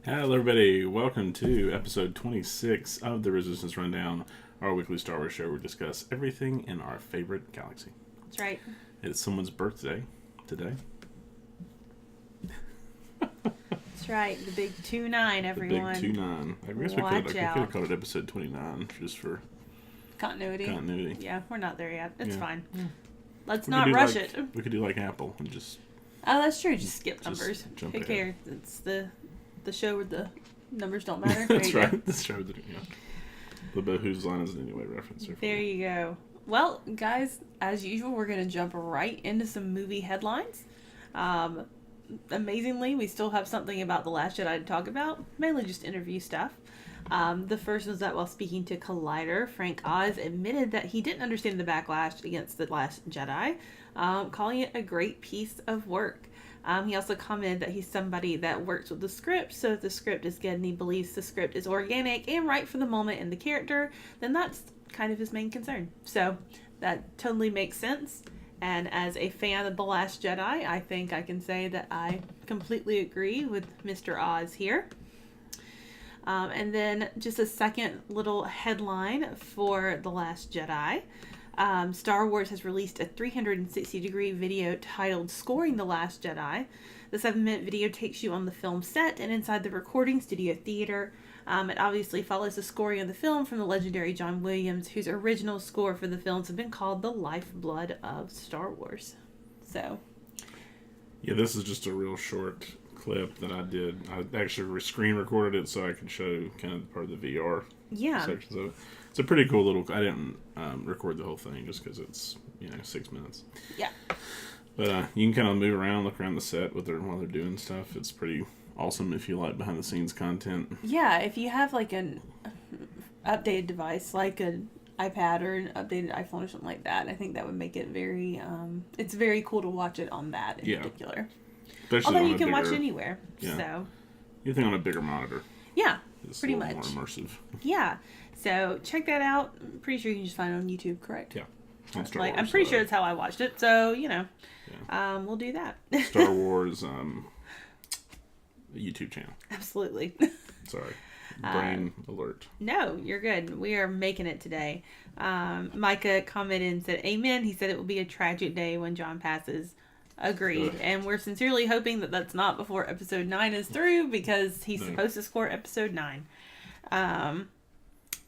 Hello, everybody. Welcome to episode 26 of the Resistance Rundown, our weekly Star Wars show where we discuss everything in our favorite galaxy. That's right. It's someone's birthday today. That's right. The big 2-9, everyone. The big 2-9. I guess we could have called it episode 29 just for continuity. Yeah, we're not there yet. It's fine. Yeah. Let's not rush it. it. We could do like Apple and just... Oh, that's true. Just skip numbers. Who cares? It's the show where the numbers don't matter. That's right. The show that, the bit Whose Line Is It Anyway reference. There you go. Well, guys, as usual, we're going to jump right into some movie headlines. Amazingly, we still have something about The Last Jedi to talk about, mainly just interview stuff. The first was that while speaking to Collider, Frank Oz admitted that he didn't understand the backlash against The Last Jedi, calling it a great piece of work. He also commented that he's somebody that works with the script, so if the script is good and he believes the script is organic and right for the moment and the character, then that's kind of his main concern. So that totally makes sense. And as a fan of The Last Jedi, I think I can say that I completely agree with Mr. Oz here. And then just a second little headline for The Last Jedi. Star Wars has released a 360-degree video titled Scoring The Last Jedi. The 7-minute video takes you on the film set and inside the recording studio theater. It obviously follows the scoring of the film from the legendary John Williams, whose original score for the films have been called the lifeblood of Star Wars. So, yeah, this is just a real short clip that I did. I actually screen recorded it so I could show kind of part of the VR sections of it. It's a pretty cool little... I didn't record the whole thing just because it's, 6 minutes. Yeah. But you can kind of move around, look around the set while they're doing stuff. It's pretty awesome if you like behind-the-scenes content. Yeah, if you have like an updated device, like an iPad or an updated iPhone or something like that, I think that would make it very... it's very cool to watch it on that in particular. Especially although you can watch it anywhere. Yeah. So. You think on a bigger monitor. Yeah, it's pretty a little much. more immersive. Yeah. So check that out. I'm pretty sure you can just find it on YouTube, correct? Yeah. I'm pretty sure that's how I watched it. So, we'll do that. Star Wars YouTube channel. Absolutely. Sorry. Brain alert. No, you're good. We are making it today. Micah commented and said, Amen. He said it will be a tragic day when John passes. Agreed. And we're sincerely hoping that that's not before episode 9 is through because he's supposed to score episode 9.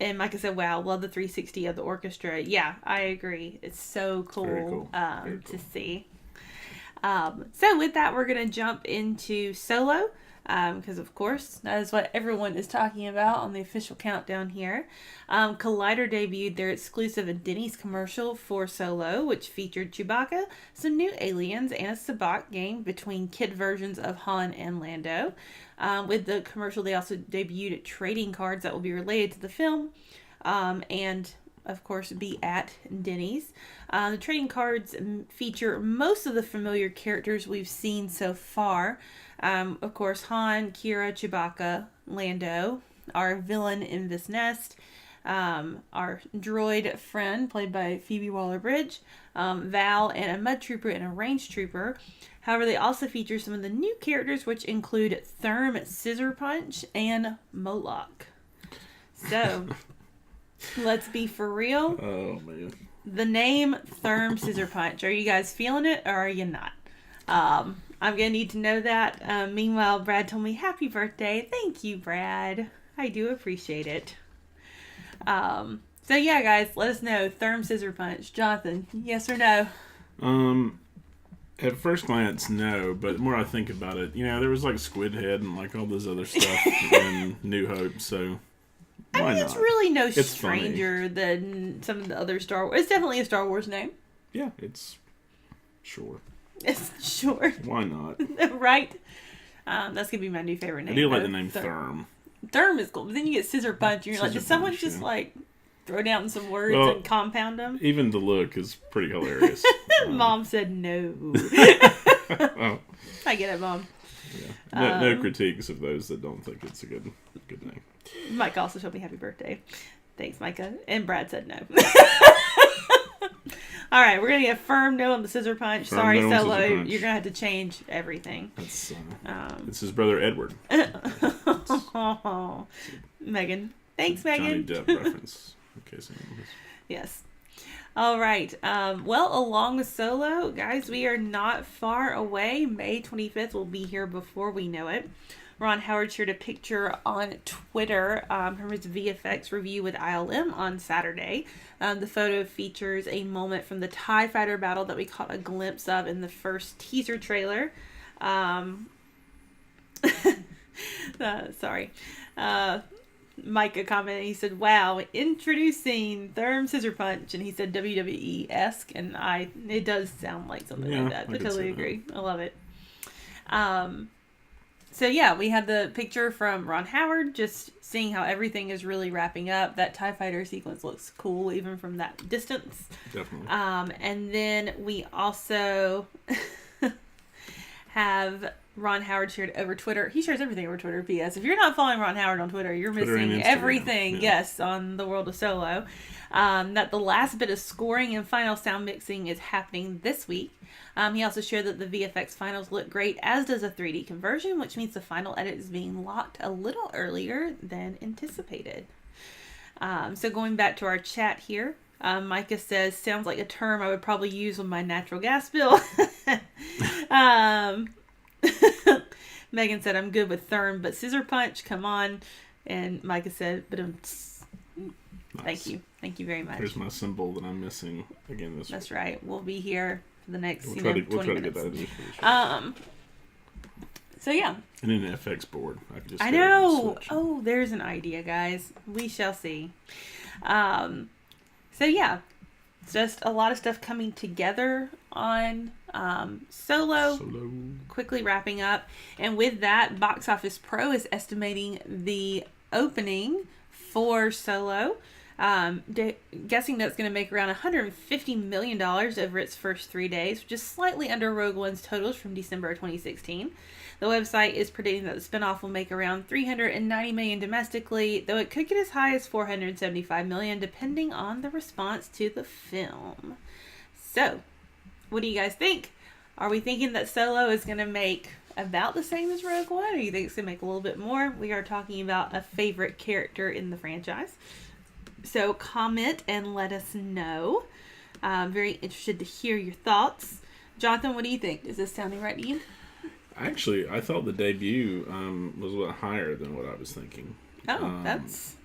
And Micah said, wow, love the 360 of the orchestra. Yeah, I agree. It's so cool, to see. So with that, we're going to jump into Solo. Because, of course, that is what everyone is talking about on the official countdown here. Collider debuted their exclusive Denny's commercial for Solo, which featured Chewbacca, some new aliens, and a sabacc game between kid versions of Han and Lando. With the commercial, they also debuted trading cards that will be related to the film, and, of course, be at Denny's. The trading cards feature most of the familiar characters we've seen so far. Of course, Han, Kira, Chewbacca, Lando, our villain in this nest, our droid friend played by Phoebe Waller-Bridge, Val, and a mud trooper and a range trooper. However, they also feature some of the new characters, which include Therm Scissor Punch and Moloch. So, let's be for real. Oh, man. The name Therm Scissor Punch. Are you guys feeling it or are you not? I'm going to need to know that. Meanwhile, Brad told me, happy birthday. Thank you, Brad. I do appreciate it. So yeah, guys, let us know. Therm Scissor Punch. Jonathan, yes or no? At first glance, no. But the more I think about it, there was like Squid Head and like all this other stuff in New Hope, so why not? It's really no It's stranger funny. than some of the other Star Wars. It's definitely a Star Wars name. Yeah, it's... Sure. It's sure. Why not? Right? That's going to be my new favorite name. I do like the name Therm. Therm is cool. But then you get Scissor Punch, and you're like, did someone just like throw down some words and compound them? Even the look is pretty hilarious. Mom said no. Oh. I get it, Mom. Yeah. No critiques of those that don't think it's a good name. Mike also showed me happy birthday. Thanks, Micah. And Brad said no. All right, we're gonna get a firm no on the scissor punch. Sorry, Solo, you're gonna have to change everything. That's it's his brother Edward. Megan, thanks, Megan. Johnny Depp reference. Okay, so yes. All right. Well, along with Solo, guys, we are not far away. May 25th will be here before we know it. Ron Howard shared a picture on Twitter from his VFX review with ILM on Saturday. The photo features a moment from the TIE Fighter battle that we caught a glimpse of in the first teaser trailer. Sorry. Micah commented, he said, wow, introducing Therm Scissor Punch, and he said WWE-esque, and it does sound like something like that. I totally agree. I love it. So yeah, we had the picture from Ron Howard, just seeing how everything is really wrapping up. That TIE Fighter sequence looks cool, even from that distance. Definitely. And then we also have Ron Howard shared over Twitter. He shares everything over Twitter. P.S. If you're not following Ron Howard on Twitter, you're missing everything. Yeah. Yes, on the world of Solo. That the last bit of scoring and final sound mixing is happening this week. He also shared that the VFX finals look great, as does a 3D conversion, which means the final edit is being locked a little earlier than anticipated. So going back to our chat here, Micah says, sounds like a term I would probably use with my natural gas bill. Megan said, I'm good with Therm, but scissor punch, come on. And Micah said, but nice. Thank you. Thank you very much. Here's my symbol that I'm missing again this That's week. Right. We'll be here for the next 20 minutes. We'll get that So yeah. And an FX board. I know. Oh, there's an idea, guys. We shall see. So yeah. It's just a lot of stuff coming together on Solo, quickly wrapping up. And with that, Box Office Pro is estimating the opening for Solo. Guessing that's going to make around $150 million over its first 3 days, which is slightly under Rogue One's totals from December of 2016. The website is predicting that the spinoff will make around $390 million domestically, though it could get as high as $475 million depending on the response to the film. So, what do you guys think? Are we thinking that Solo is going to make about the same as Rogue One, or do you think it's going to make a little bit more? We are talking about a favorite character in the franchise. So comment and let us know. I'm very interested to hear your thoughts. Jonathan, what do you think? Is this sounding right to you? Actually, I thought the debut was a little higher than what I was thinking. Oh, that's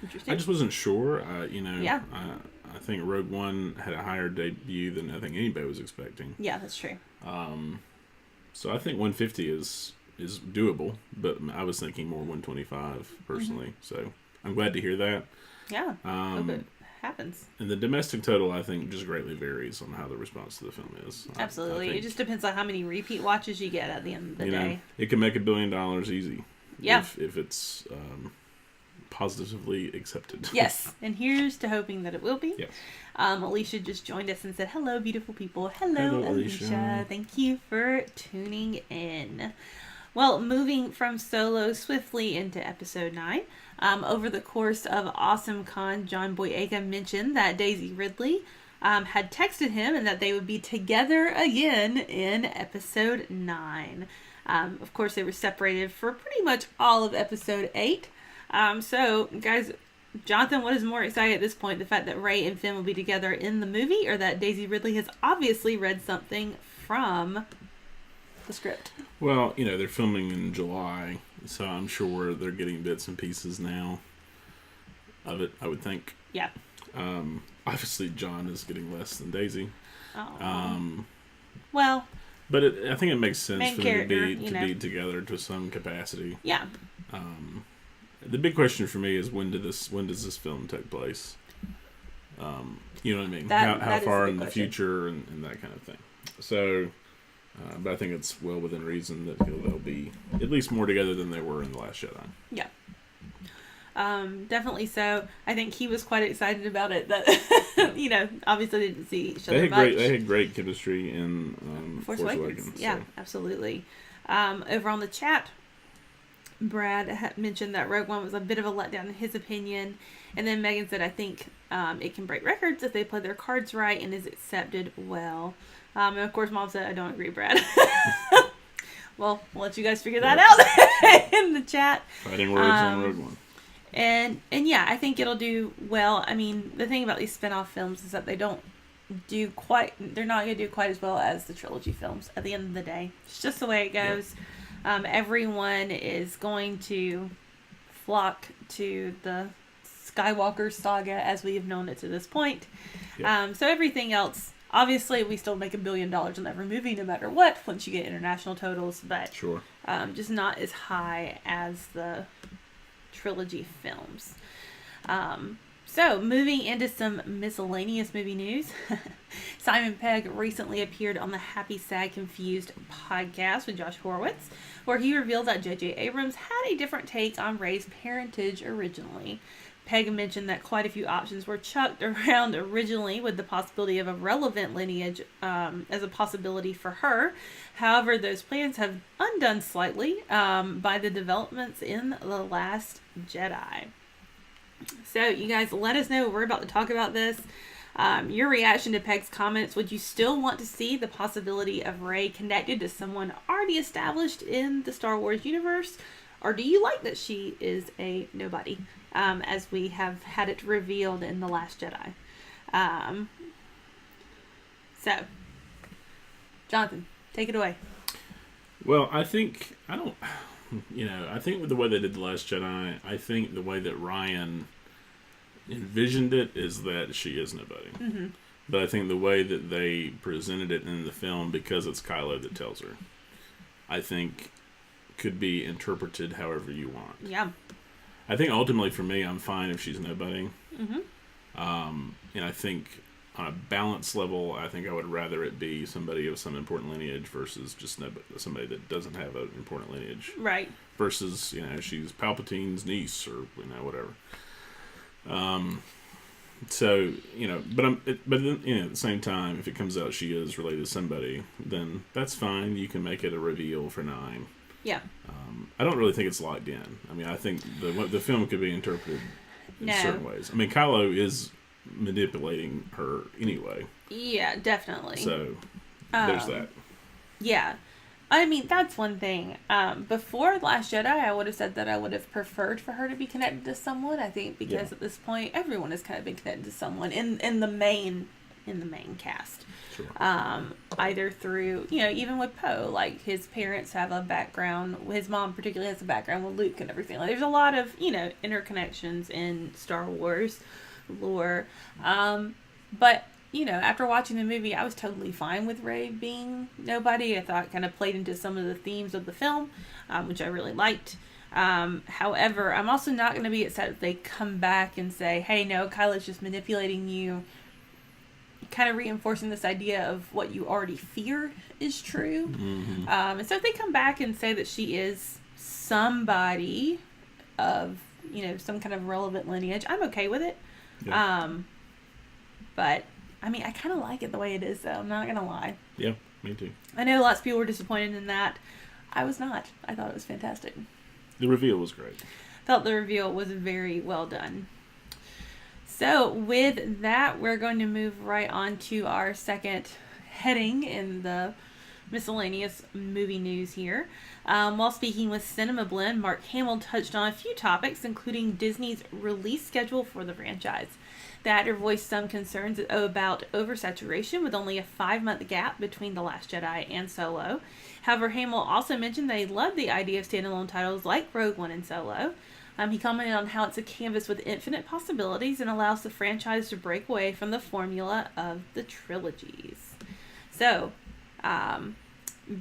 interesting. I just wasn't sure. Yeah. I think Rogue One had a higher debut than I think anybody was expecting. Yeah, that's true. So I think 150 is doable, but I was thinking more 125 personally. Mm-hmm. So I'm glad to hear that. Yeah, hope it happens. And the domestic total, I think, just greatly varies on how the response to the film is. Absolutely. It just depends on how many repeat watches you get at the end of the day. It can make $1 billion easy. Yeah. If it's positively accepted. Yes. And here's to hoping that it will be. Yes. Alicia just joined us and said, hello, beautiful people. Hello, Alicia. Thank you for tuning in. Well, moving from Solo swiftly into Episode 9. Over the course of AwesomeCon, John Boyega mentioned that Daisy Ridley had texted him and that they would be together again in Episode 9. Of course, they were separated for pretty much all of Episode 8. So, guys, Jonathan, what is more exciting at this point? The fact that Rey and Finn will be together in the movie, or that Daisy Ridley has obviously read something from the script? Well, they're filming in July, so I'm sure they're getting bits and pieces now of it, I would think. Yeah. Obviously, John is getting less than Daisy. Well, but I think it makes sense for them to be together to some capacity. Yeah. The big question for me is when does this film take place? You know what I mean? How far in the future and that kind of thing. So. But I think it's well within reason that they'll be at least more together than they were in The Last Jedi. Yeah. Definitely so. I think he was quite excited about it. That obviously they didn't see each other much. They had great chemistry in Force Awakens. Yeah, absolutely. Over on the chat, Brad mentioned that Rogue One was a bit of a letdown in his opinion. And then Megan said, I think it can break records if they play their cards right and is accepted well. And of course, Mom said, I don't agree, Brad. Well, we'll let you guys figure that out in the chat. Fighting words on Rogue One. And yeah, I think it'll do well. I mean, the thing about these spin-off films is that they're not going to do quite as well as the trilogy films at the end of the day. It's just the way it goes. Yep. Everyone is going to flock to the Skywalker saga as we have known it to this point. Yep. So everything else, obviously we still make $1 billion on every movie no matter what once you get international totals, but sure. Just not as high as the trilogy films. So, moving into some miscellaneous movie news. Simon Pegg recently appeared on the Happy, Sad, Confused podcast with Josh Horowitz, where he revealed that J.J. Abrams had a different take on Rey's parentage originally. Pegg mentioned that quite a few options were chucked around originally with the possibility of a relevant lineage as a possibility for her. However, those plans have undone slightly by the developments in The Last Jedi. So, you guys, let us know. We're about to talk about this. Your reaction to Pegg's comments. Would you still want to see the possibility of Rey connected to someone already established in the Star Wars universe? Or do you like that she is a nobody, as we have had it revealed in The Last Jedi? So, Jonathan, take it away. Well, I think with the way they did The Last Jedi, I think the way that Ryan envisioned it is that she is nobody. Mm-hmm. But I think the way that they presented it in the film, because it's Kylo that tells her, I think could be interpreted however you want. Yeah. I think ultimately for me, I'm fine if she's nobody. Mm-hmm. And I think on a balance level, I think I would rather it be somebody of some important lineage versus just somebody that doesn't have an important lineage. Right. Versus, she's Palpatine's niece or, whatever. So, but then, at the same time, if it comes out she is related to somebody, then that's fine. You can make it a reveal for 9. Yeah. I don't really think it's locked in. I mean, I think the film could be interpreted in certain ways. I mean, Kylo is manipulating her anyway. Yeah, definitely. So, there's that. Yeah. I mean, that's one thing. Before Last Jedi, I would have said that I would have preferred for her to be connected to someone. I think because at this point, everyone has kind of been connected to someone in the main cast. Sure. Either through, even with Poe, like his parents have a background. His mom particularly has a background with Luke and everything. Like, there's a lot of, interconnections in Star Wars lore. But after watching the movie, I was totally fine with Rey being nobody. I thought it kind of played into some of the themes of the film, which I really liked. However, I'm also not going to be upset if they come back and say, hey, no, Kylo's just manipulating you, kind of reinforcing this idea of what you already fear is true. Mm-hmm. And so if they come back and say that she is somebody of, some kind of relevant lineage, I'm okay with it. Yeah. But I mean, I kind of like it the way it is, though. I'm not going to lie. Yeah, me too. I know lots of people were disappointed in that. I was not. I thought it was fantastic. The reveal was great. Felt the reveal was very well done. So, with that, we're going to move right on to our second heading in the miscellaneous movie news here. While speaking with Cinema Blend, Mark Hamill touched on a few topics, including Disney's release schedule for the franchise. The actor voiced some concerns about oversaturation with only a 5-month gap between The Last Jedi and Solo. However, Hamill also mentioned they loved the idea of standalone titles like Rogue One and Solo. He commented on how it's a canvas with infinite possibilities and allows the franchise to break away from the formula of the trilogies. So,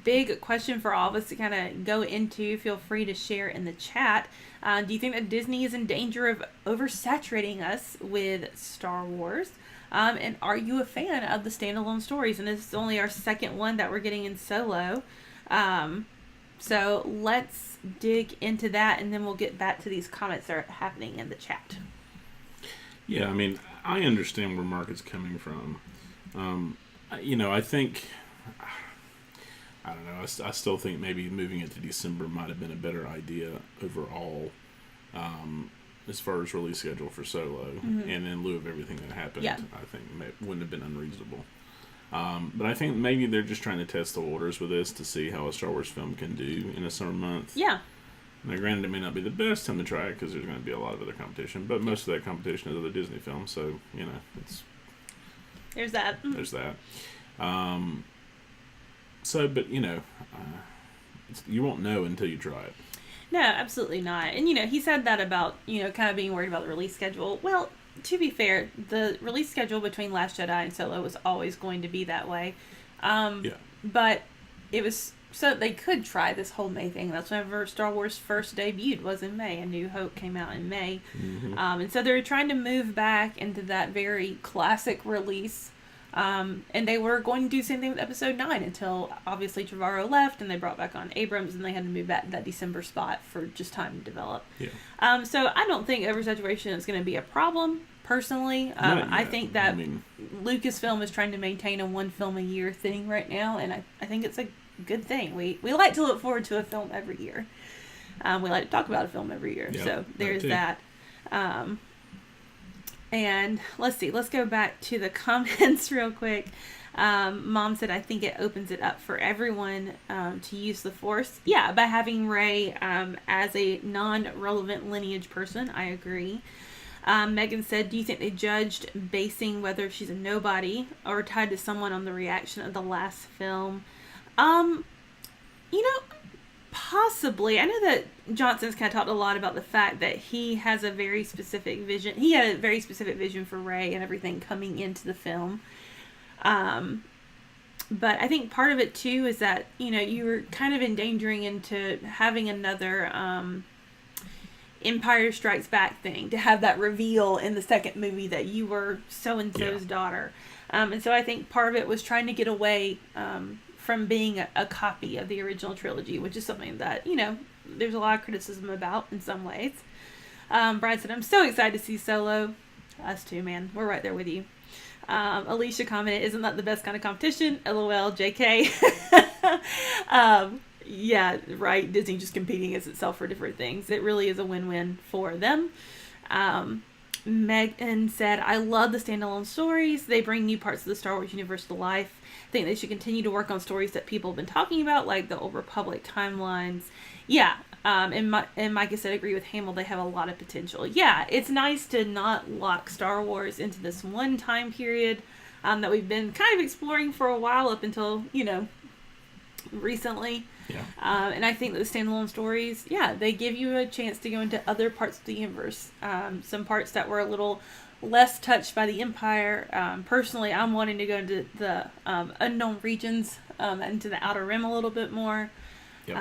big question for all of us to kind of go into. Feel free to share in the chat. Do you think that Disney is in danger of oversaturating us with Star Wars? And are you a fan of the standalone stories? And this is only our second one that we're getting in Solo. So let's dig into that, and then we'll get back to these comments that are happening in the chat. Yeah, I mean, I understand where Mark is coming from. I think I don't know. I still think maybe moving it to December might have been a better idea overall, as far as release schedule for Solo. And in lieu of everything that happened, I think it wouldn't have been unreasonable. But I think maybe they're just trying to test the waters with this to see how a Star Wars film can do in a summer month. Yeah. Now, granted, it may not be the best time to try it because there's going to be a lot of other competition, but most of that competition is other Disney films, so, it's... There's that. There's that. But, you won't know until you try it. No, absolutely not. And, he said that about, kind of being worried about the release schedule. Well, to be fair, the release schedule between Last Jedi and Solo was always going to be that way. But it was... So they could try this whole May thing. That's whenever Star Wars first debuted, was in May. A New Hope came out in May. And so they're trying to move back into that very classic release. And they were going to do the same thing with Episode 9 until, obviously, Trevorrow left and they brought back on Abrams and they had to move back to that December spot for just time to develop. Yeah. So I don't think oversaturation is going to be a problem, personally. I think that Lucasfilm is trying to maintain a one film a year thing right now, and I think it's a good thing. We like to look forward to a film every year. We like to talk about a film every year. Yep, so there's that. And let's go back to the comments real quick. Mom said, I think it opens it up for everyone to use the Force. Yeah, by having Rey as a non-relevant lineage person. I agree. Megan said, do you think they judged basing whether she's a nobody or tied to someone on the reaction of the last film? Possibly. I know that Johnson's kind of talked a lot about the fact that he has a very specific vision. He had a very specific vision for Rey and everything coming into the film. But I think part of it too is that, you were kind of endangering into having another, Empire Strikes Back thing, to have that reveal in the second movie that you were so-and-so's daughter. And so I think part of it was trying to get away, from being a copy of the original trilogy, which is something that, there's a lot of criticism about in some ways. Brad said, I'm so excited to see Solo. Us too, man. We're right there with you. Alicia commented, isn't that the best kind of competition? LOL, JK. Yeah, right. Disney just competing against itself for different things. It really is a win-win for them. Megan said, I love the standalone stories. They bring new parts of the Star Wars universe to life. I think they should continue to work on stories that people have been talking about, like the Old Republic timelines. Yeah, and Micah said, agree with Hamill, they have a lot of potential. Yeah, it's nice to not lock Star Wars into this one time period that we've been kind of exploring for a while up until, recently. Yeah. And I think that the standalone stories, they give you a chance to go into other parts of the universe. Some parts that were a little less touched by the Empire. Personally, I'm wanting to go into the unknown regions, into the Outer Rim a little bit more. Yep.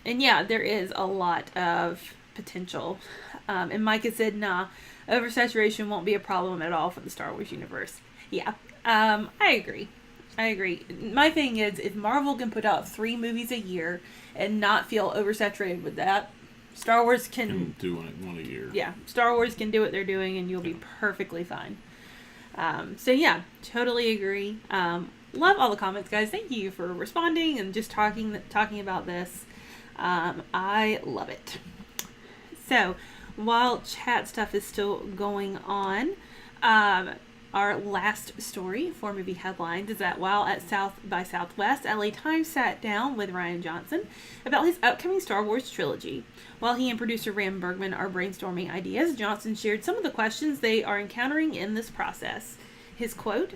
And there is a lot of potential. And Micah said, nah, oversaturation won't be a problem at all for the Star Wars universe. Yeah, I agree. My thing is, if Marvel can put out 3 movies a year and not feel oversaturated with that, Star Wars can do one a year. Yeah, Star Wars can do what they're doing and you'll be perfectly fine. Totally agree. Love all the comments, guys. Thank you for responding and just talking about this. I love it. So, while chat stuff is still going on, our last story for movie headlines is that while at South by Southwest, LA Times sat down with Rian Johnson about his upcoming Star Wars trilogy. While he and producer Ram Bergman are brainstorming ideas, Johnson shared some of the questions they are encountering in this process. His quote,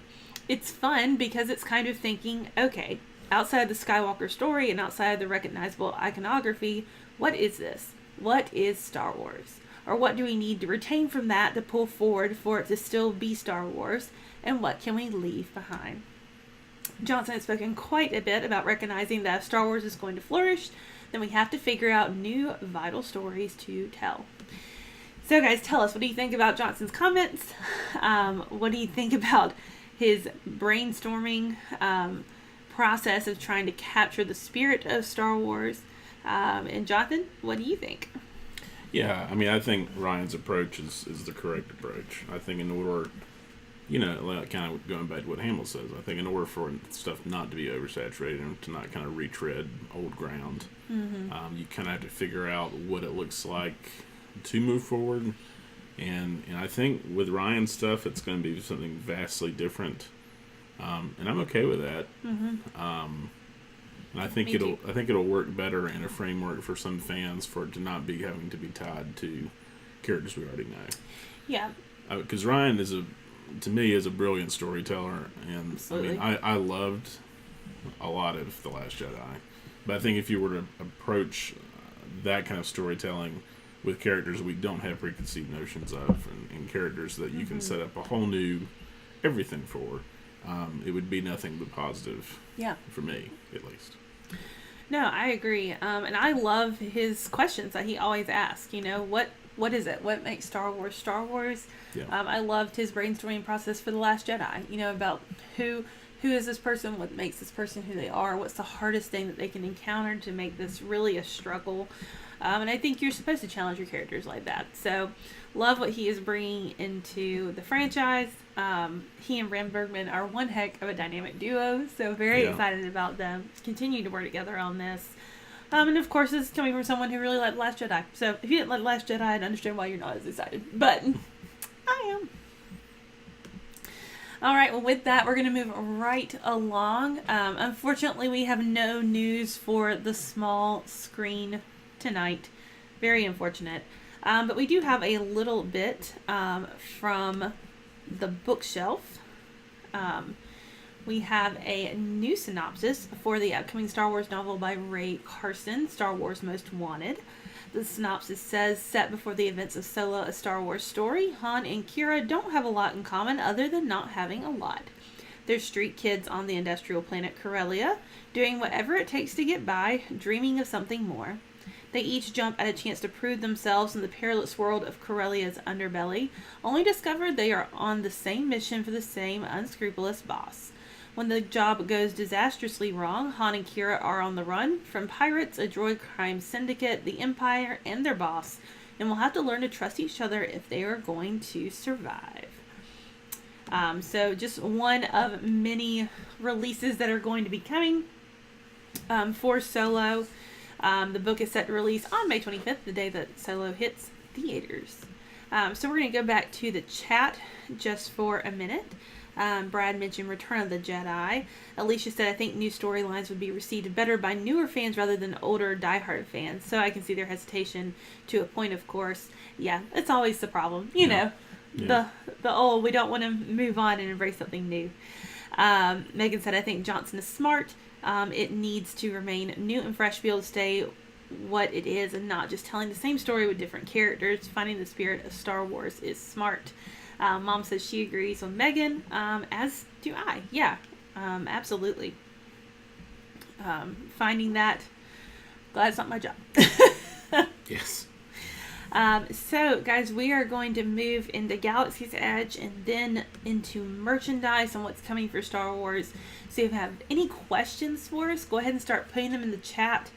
"It's fun because it's kind of thinking, okay, outside the Skywalker story and outside the recognizable iconography, what is this? What is Star Wars? Or what do we need to retain from that to pull forward for it to still be Star Wars? And what can we leave behind?" Johnson has spoken quite a bit about recognizing that if Star Wars is going to flourish, then we have to figure out new vital stories to tell. So guys, tell us, what do you think about Johnson's comments? What do you think about his brainstorming process of trying to capture the spirit of Star Wars? And Jonathan, what do you think? Yeah, I mean, I think Ryan's approach is the correct approach. I think in order like kind of going back to what Hamill says, I think in order for stuff not to be oversaturated and to not kind of retread old ground, you kind of have to figure out what it looks like to move forward. And I think with Ryan's stuff, it's going to be something vastly different, and I'm okay with that. And I think it'll work better in a framework for some fans for it to not be having to be tied to characters we already know. Yeah. Because Ryan to me, is a brilliant storyteller, and Absolutely. I mean, I loved a lot of The Last Jedi, but I think if you were to approach that kind of storytelling with characters we don't have preconceived notions of, and characters that you can set up a whole new everything for, it would be nothing but positive. Yeah. For me, at least. No, I agree, and I love his questions that he always asks. What is it? What makes Star Wars Star Wars? Yeah. I loved his brainstorming process for The Last Jedi. About who is this person, what makes this person who they are, what's the hardest thing that they can encounter to make this really a struggle. And I think you're supposed to challenge your characters like that. So, love what he is bringing into the franchise. He and Ram Bergman are one heck of a dynamic duo. So, very excited about them continuing to work together on this. And of course, this is coming from someone who really liked The Last Jedi. So, if you didn't like The Last Jedi, I'd understand why you're not as excited. But I am. All right, well, with that, we're going to move right along. Unfortunately, we have no news for the small screen tonight. Very unfortunate. But we do have a little bit from the bookshelf. We have a new synopsis for the upcoming Star Wars novel by Ray Carson, Star Wars Most Wanted. The synopsis says, set before the events of Solo, a Star Wars story, Han and Qi'ra don't have a lot in common other than not having a lot. They're street kids on the industrial planet Corellia, doing whatever it takes to get by, dreaming of something more. They each jump at a chance to prove themselves in the perilous world of Corellia's underbelly, only to discover they are on the same mission for the same unscrupulous boss. When the job goes disastrously wrong, Han and Qi'ra are on the run from pirates, a droid crime syndicate, the Empire, and their boss, and will have to learn to trust each other if they are going to survive. So just one of many releases that are going to be coming for Solo. The book is set to release on May 25th, the day that Solo hits theaters. So we're going to go back to the chat just for a minute. Brad mentioned Return of the Jedi. Alicia said, I think new storylines would be received better by newer fans rather than older diehard fans. So I can see their hesitation to a point, of course. Yeah, it's always the problem. The old, we don't want to move on and embrace something new. Megan said, I think Johnson is smart. It needs to remain new and fresh, be able to stay what it is and not just telling the same story with different characters. Finding the spirit of Star Wars is smart. Mom says she agrees with Megan, as do I. Yeah, absolutely. Finding that, glad it's not my job. Yes. So, guys, we are going to move into Galaxy's Edge and then into merchandise and what's coming for Star Wars. So if you have any questions for us, go ahead and start putting them in the chat.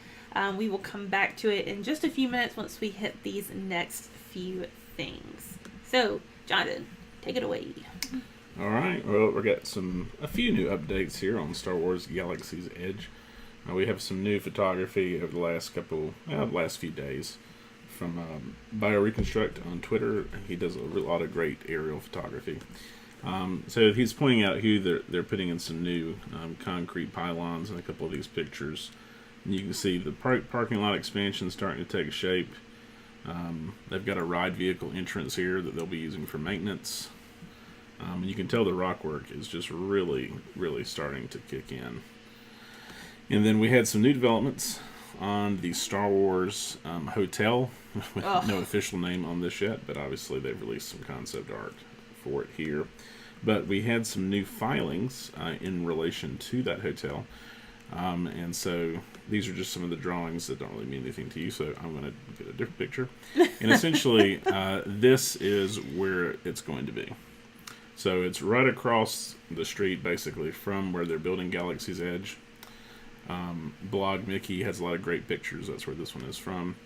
We will come back to it in just a few minutes once we hit these next few things. So, Jonathan, take it away. All right. Well, we got a few new updates here on Star Wars Galaxy's Edge. We have some new photography over the last few days from BioReconstruct on Twitter. He does a lot of great aerial photography. So he's pointing out who they're putting in some new concrete pylons in a couple of these pictures. And you can see the parking lot expansion starting to take shape. They've got a ride vehicle entrance here that they'll be using for maintenance. And you can tell the rock work is just really, really starting to kick in. And then we had some new developments on the Star Wars hotel, with no official name on this yet, but obviously they've released some concept art for it here. But we had some new filings in relation to that hotel. And so these are just some of the drawings that don't really mean anything to you, so I'm going to get a different picture. And essentially, this is where it's going to be. So it's right across the street, basically, from where they're building Galaxy's Edge. Blog Mickey has a lot of great pictures. That's where this one is from.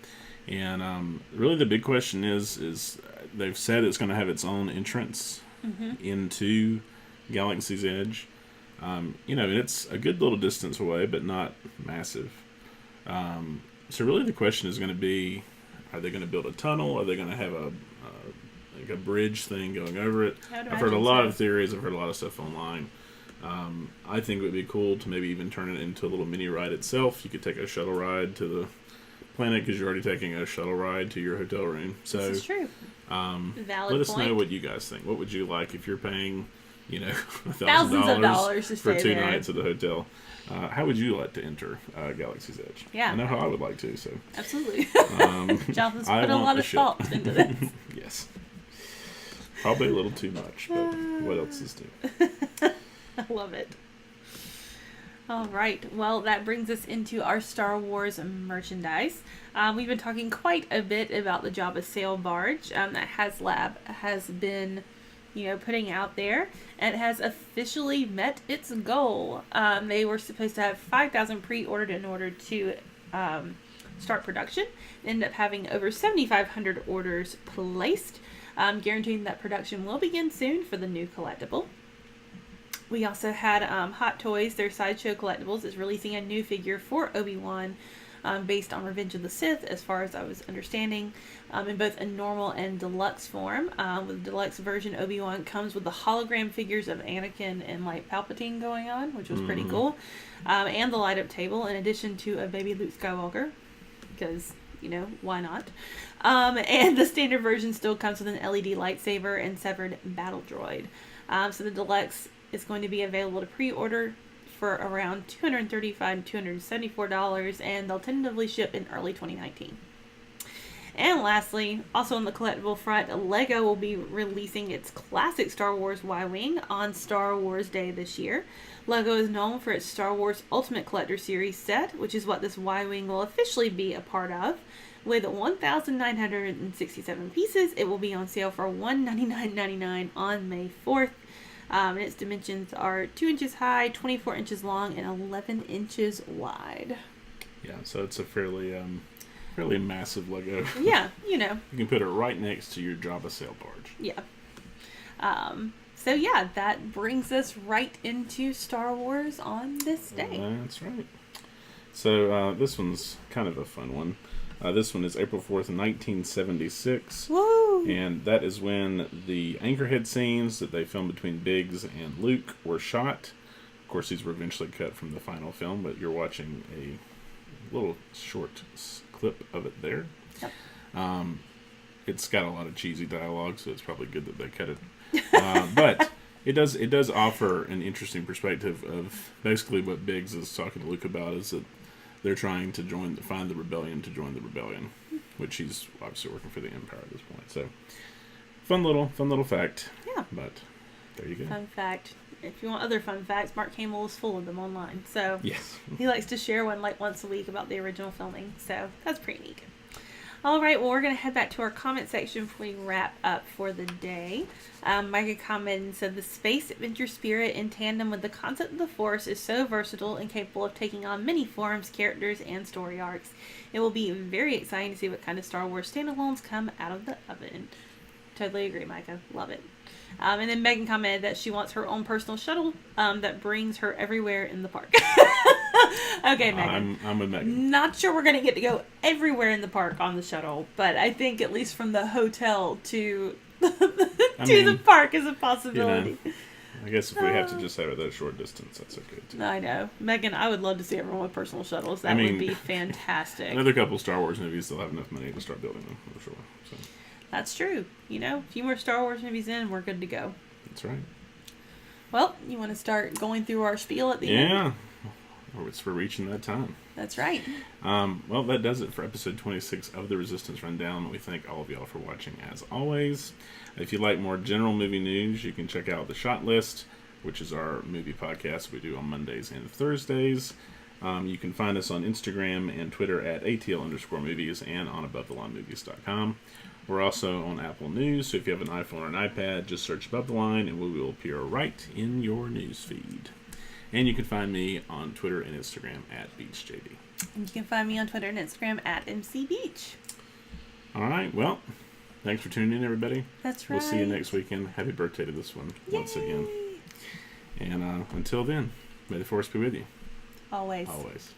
And really the big question is they've said it's going to have its own entrance into Galaxy's Edge. And it's a good little distance away, but not massive. So really the question is going to be, are they going to build a tunnel? Are they going to have a bridge thing going over it? I've heard a lot of theories. I've heard a lot of stuff online. I think it would be cool to maybe even turn it into a little mini ride itself. You could take a shuttle ride to the planet because you're already taking a shuttle ride to your hotel room. So this is true. Let us know what you guys think. What would you like if you're paying, $1,000 for 2 nights at the hotel? How would you like to enter Galaxy's Edge? Yeah, I know how I would like to. So absolutely. Jonathan's put a lot of thought into this. Yes, probably a little too much, but what else is new? I love it. All right. Well, that brings us into our Star Wars merchandise. We've been talking quite a bit about the Jabba sail barge that HasLab has been, putting out there, and it has officially met its goal. They were supposed to have 5,000 pre-ordered in order to start production. Ended up having over 7,500 orders placed, guaranteeing that production will begin soon for the new collectible. We also had Hot Toys, their Sideshow Collectibles, is releasing a new figure for Obi-Wan based on Revenge of the Sith, as far as I was understanding, in both a normal and deluxe form. With the deluxe version, Obi-Wan comes with the hologram figures of Anakin and Palpatine going on, which was pretty cool, and the light-up table, in addition to a baby Luke Skywalker, because, why not? And the standard version still comes with an LED lightsaber and severed battle droid. So the deluxe is going to be available to pre-order for around $235 to $274, and they'll tentatively ship in early 2019. And lastly, also on the collectible front, LEGO will be releasing its classic Star Wars Y-Wing on Star Wars Day this year. LEGO is known for its Star Wars Ultimate Collector Series set, which is what this Y-Wing will officially be a part of. With 1,967 pieces, it will be on sale for $199.99 on May 4th. And its dimensions are 2 inches high, 24 inches long, and 11 inches wide. Yeah, so it's a fairly massive Lego. Yeah, You can put it right next to your Jabba sail barge. Yeah. So yeah, that brings us right into Star Wars on this day. That's right. So this one's kind of a fun one. This one is April 4th, 1976. Woo! And that is when the Anchorhead scenes that they filmed between Biggs and Luke were shot. Of course, these were eventually cut from the final film, but you're watching a little short clip of it there. Yep. It's got a lot of cheesy dialogue, so it's probably good that they cut it. But it does offer an interesting perspective of basically what Biggs is talking to Luke about, is that they're trying to find the rebellion to join the rebellion, which he's obviously working for the Empire at this point. So, fun little fact. Yeah. But there you go. Fun fact. If you want other fun facts, Mark Hamill is full of them online. So yes, he likes to share one once a week about the original filming. So that's pretty neat. All right, well, we're going to head back to our comment section before we wrap up for the day. Micah commented and said, the space adventure spirit in tandem with the concept of the Force is so versatile and capable of taking on many forms, characters, and story arcs. It will be very exciting to see what kind of Star Wars standalones come out of the oven. Totally agree, Micah. Love it. And then Megan commented that she wants her own personal shuttle that brings her everywhere in the park. Okay, Megan. I'm with Megan. Not sure we're going to get to go everywhere in the park on the shuttle, but I think at least from the hotel to the park is a possibility. I guess if we have to just have it that short distance, that's okay too. I know. Megan, I would love to see everyone with personal shuttles. That would be fantastic. Another couple Star Wars movies, they'll have enough money to start building them, for sure. So. That's true. A few more Star Wars movies in, we're good to go. That's right. Well, you want to start going through our spiel at the end? Yeah. We're reaching that time. That's right. Well, that does it for episode 26 of the Resistance Rundown. We thank all of y'all for watching, as always. If you like more general movie news, you can check out The Shot List, which is our movie podcast we do on Mondays and Thursdays. You can find us on Instagram and Twitter at ATL_movies and on AboveTheLineMovies.com. We're also on Apple News, so if you have an iPhone or an iPad, just search Above the Line and we will appear right in your news feed. And you can find me on Twitter and Instagram at BeachJD. And you can find me on Twitter and Instagram at MCBeach. All right, well, thanks for tuning in, everybody. That's right. We'll see you next weekend. Happy birthday to this one once again. And until then, may the force be with you. Always. Always.